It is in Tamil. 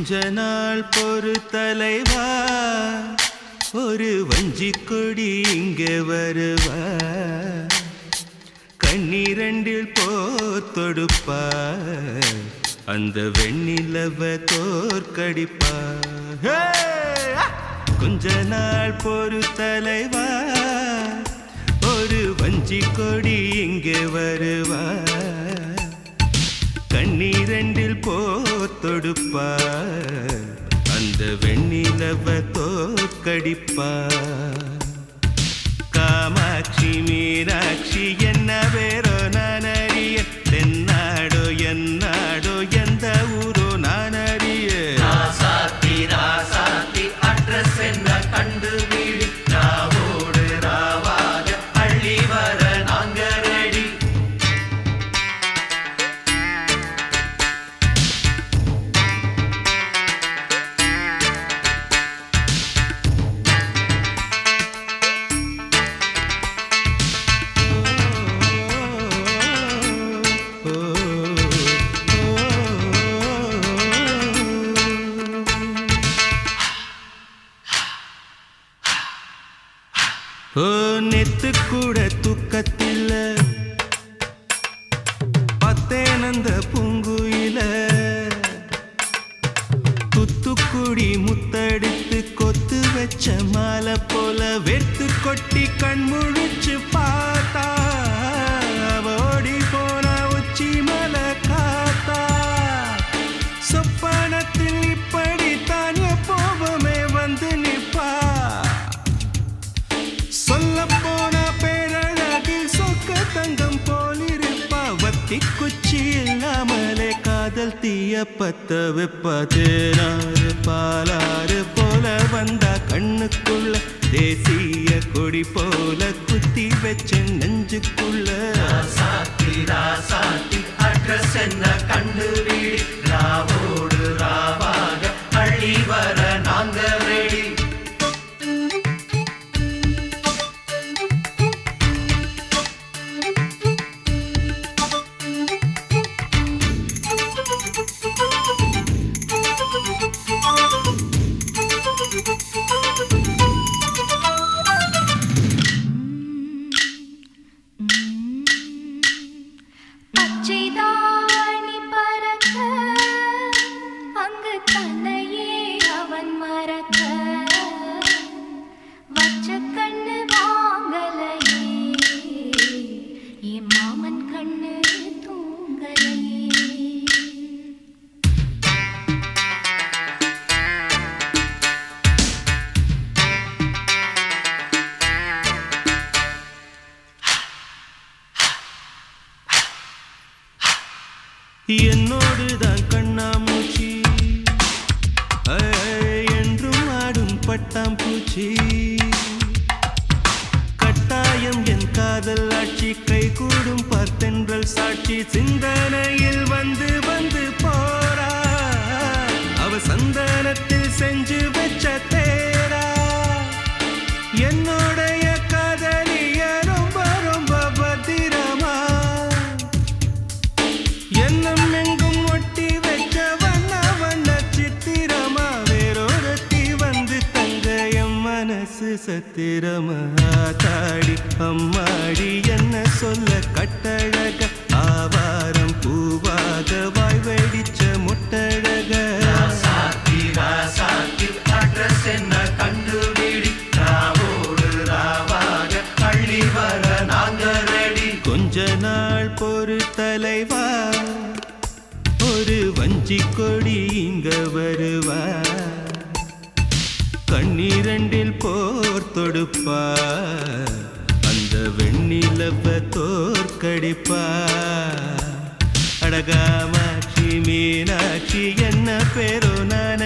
கொஞ்ச நாள் பொறு தலைவா, ஒரு வஞ்சி கொடி இங்கே வருவா, கண்ணீரண்டில் போர் தொடுப்பா, அந்த வெண்ணிலவ தோற்கடிப்பா. கொஞ்ச நாள் பொறு தலைவா, ஒரு வஞ்சி கொடி இங்கே வருவா, கண்ணீரண்டில் போர் தொடுப்பா, அந்த வெண்ணிலவ தோற்கடிப்பா. காமாட்சி மீனாட்சி என்ன வேறோ நான் அறிய, தென்னாடோ என்னாடோ எந்த ஊரோ நான் அறிய. ராசாத்தி ராசாத்தி அட்ரஸ் என்ன கண்டு வீடு, ராவோடு ராவாக அள்ளி வர நாங்க ரெடி. நெத்து கூட தூக்கத்தில்ல பத்தேனந்த பூங்குயில, துத்துக்குடி முத்தடித்து கொத்து வச்ச மாலை போல வெத்து கொட்டி கண் முழிச்சு பார்த்தா, ஓடி போன உச்சி மலை காத்தா. சொப்பனத்தில் இப்படி தான் எப்போவுமே வந்து நிப்பா, சொல்ல போன பேரழகில் சொக்க தங்கம் போலிருப்பா. வத்தி குச்சி இல்லாமலே காதல் தீய பத்த வெப்பா. தேனாறு பாலாறு போல வந்தா கண்ணுக்குள்ள, தேசிய கொடி போல குத்தி வச்ச நெஞ்சுக்குள்ள. ராசாத்தி ராசாத்தி அட்ரஸ் என்ன கண்டு வீடு, ராவோடு ராவாக அள்ளி வர நாங்க ரெடி. பச்சைதாவணி பறக்க, அங்கு தன்னையே அவன் மறக்க, வச்ச கண்ணு வாங்கலையே, என் மாமன் கண்ணு தூங்கலையே. என்னோடுதான் கண்ணாமூச்சி, என்றும் ஆடும் பட்டாம்பூச்சி. கட்டாயம் என் காதல் ஆட்சி, கை கூடும் பார்த்தென்றல் சாட்சி. சிந்தனையில் வந்து வந்து போரா, அவ சந்தனத்தில் செஞ்சு வச்ச தேரா. என்னுடைய காதலிய ரொம்ப ரொம்ப பத்திரமா, என்னும் எங்கும் ஒட்டி வச்ச வண்ண வண்ண சித்திரமா. வேறொருத்தி வந்து தங்க என் மனசு சத்திரமா. தாடி அம்மாடி என்ன சொல்ல கட்டழக, ஆவாரம் பூவாக வாய் வெடிச்ச முட்டழக. ராசாத்தி ராசாத்தி அட்ரஸ் என்ன கண்டு வீடு, ராவோடு ராவாக அள்ளி வர நாங்க ரெடி. கொஞ்ச நாள் பொறு தலைவா, ஒரு வஞ்சி கொடி இங்க வருவா, கண்ணீரண்டில் போர் தொடுப்பா, அந்த வெண்ணிலவ தோற்கடிப்பா. அடகாமாட்சி மீனாட்சி என்ன பேரோ நான்